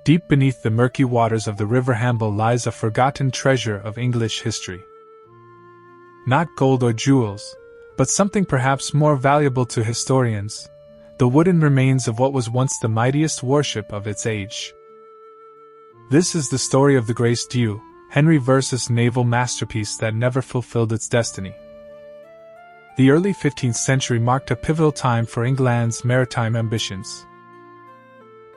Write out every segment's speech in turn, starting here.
Deep beneath the murky waters of the River Hamble lies a forgotten treasure of English history. Not gold or jewels, but something perhaps more valuable to historians: the wooden remains of what was once the mightiest warship of its age. This is the story of the Grace Dieu, Henry versus naval masterpiece that never fulfilled its destiny. The early 15th century marked a pivotal time for England's maritime ambitions.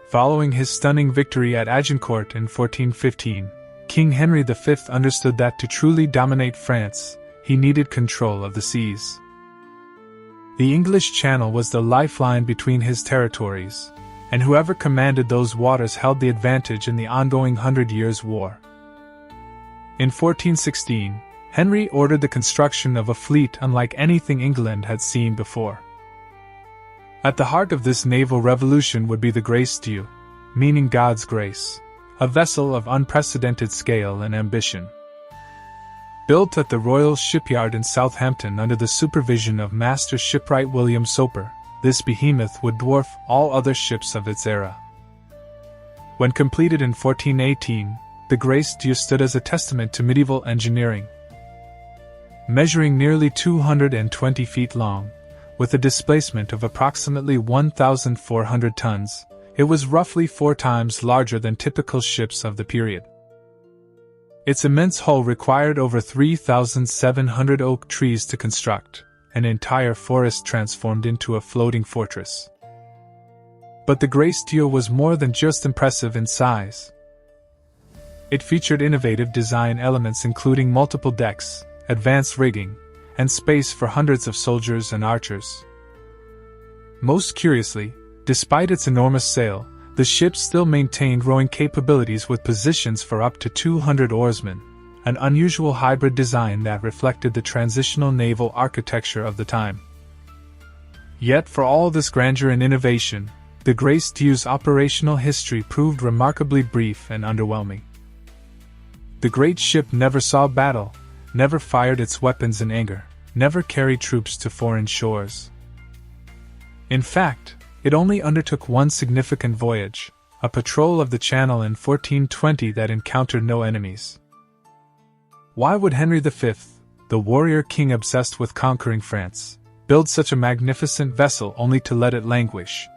Following his stunning victory at Agincourt in 1415, King Henry V understood that to truly dominate France, he needed control of the seas. The English Channel was the lifeline between his territories, and whoever commanded those waters held the advantage in the ongoing 100 Years' War. In 1416, Henry ordered the construction of a fleet unlike anything England had seen before. At the heart of this naval revolution would be the Grace Dieu, meaning God's grace, a vessel of unprecedented scale and ambition. Built at the Royal Shipyard in Southampton under the supervision of Master Shipwright William Soper, this behemoth would dwarf all other ships of its era. When completed in 1418, the Grace Dieu stood as a testament to medieval engineering. Measuring nearly 220 feet long, with a displacement of approximately 1,400 tons, it was roughly 4 times larger than typical ships of the period. Its immense hull required over 3,700 oak trees to construct, an entire forest transformed into a floating fortress. But the Grace Dieu was more than just impressive in size. It featured innovative design elements including multiple decks, advanced rigging, and space for hundreds of soldiers and archers. Most curiously, despite its enormous sail, the ship still maintained rowing capabilities with positions for up to 200 oarsmen, an unusual hybrid design that reflected the transitional naval architecture of the time. Yet for all this grandeur and innovation, the Grace Dieu's operational history proved remarkably brief and underwhelming. The great ship never saw battle, never fired its weapons in anger, never carried troops to foreign shores. In fact, it only undertook one significant voyage, a patrol of the Channel in 1420 that encountered no enemies. Why would Henry V, the warrior king obsessed with conquering France, build such a magnificent vessel only to let it languish?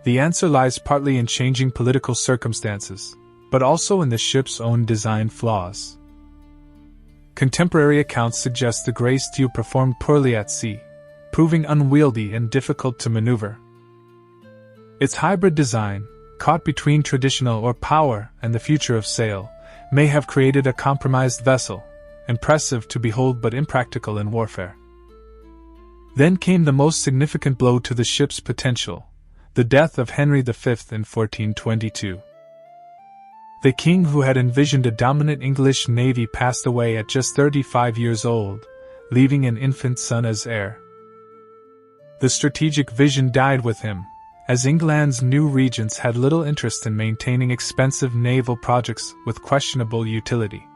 The answer lies partly in changing political circumstances, but also in the ship's own design flaws. Contemporary accounts suggest the Grace Dieu performed poorly at sea, proving unwieldy and difficult to maneuver. Its hybrid design, caught between traditional or power and the future of sail, may have created a compromised vessel, impressive to behold but impractical in warfare. Then came the most significant blow to the ship's potential: the death of Henry V in 1422. The king who had envisioned a dominant English navy passed away at just 35 years old, leaving an infant son as heir. The strategic vision died with him, as England's new regents had little interest in maintaining expensive naval projects with questionable utility.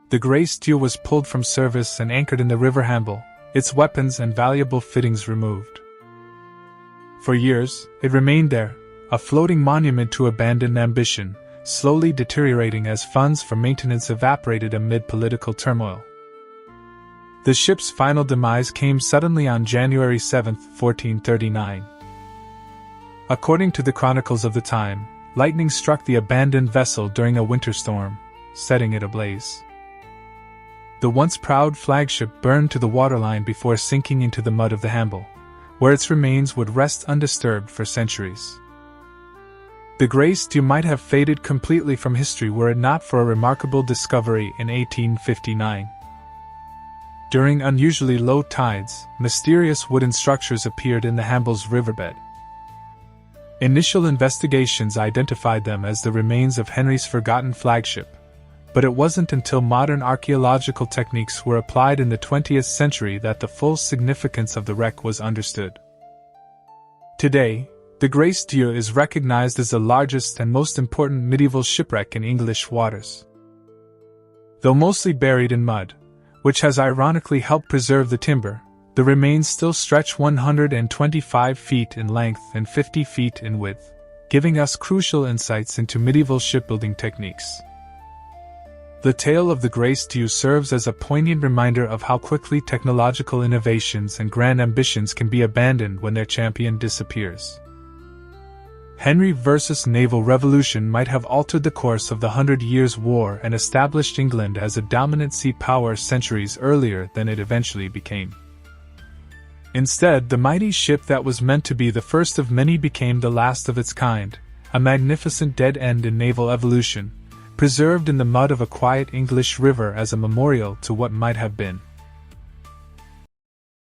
The Grace Dieu was pulled from service and anchored in the River Hamble, its weapons and valuable fittings removed. For years, it remained there, a floating monument to abandoned ambition, slowly deteriorating as funds for maintenance evaporated amid political turmoil. The ship's final demise came suddenly on January 7, 1439. According to the chronicles of the time, lightning struck the abandoned vessel during a winter storm, setting it ablaze. The once proud flagship burned to the waterline before sinking into the mud of the Hamble, where its remains would rest undisturbed for centuries. The Grace Dieu might have faded completely from history were it not for a remarkable discovery in 1859. During unusually low tides, mysterious wooden structures appeared in the Hamble's riverbed. Initial investigations identified them as the remains of Henry's forgotten flagship, but it wasn't until modern archaeological techniques were applied in the 20th century that the full significance of the wreck was understood. Today, the Grace Dieu is recognized as the largest and most important medieval shipwreck in English waters. Though mostly buried in mud, which has ironically helped preserve the timber, the remains still stretch 125 feet in length and 50 feet in width, giving us crucial insights into medieval shipbuilding techniques. The tale of the Grace Dieu serves as a poignant reminder of how quickly technological innovations and grand ambitions can be abandoned when their champion disappears. Henry versus Naval Revolution might have altered the course of the 100 Years' War and established England as a dominant sea power centuries earlier than it eventually became. Instead, the mighty ship that was meant to be the first of many became the last of its kind, a magnificent dead end in naval evolution, preserved in the mud of a quiet English river as a memorial to what might have been.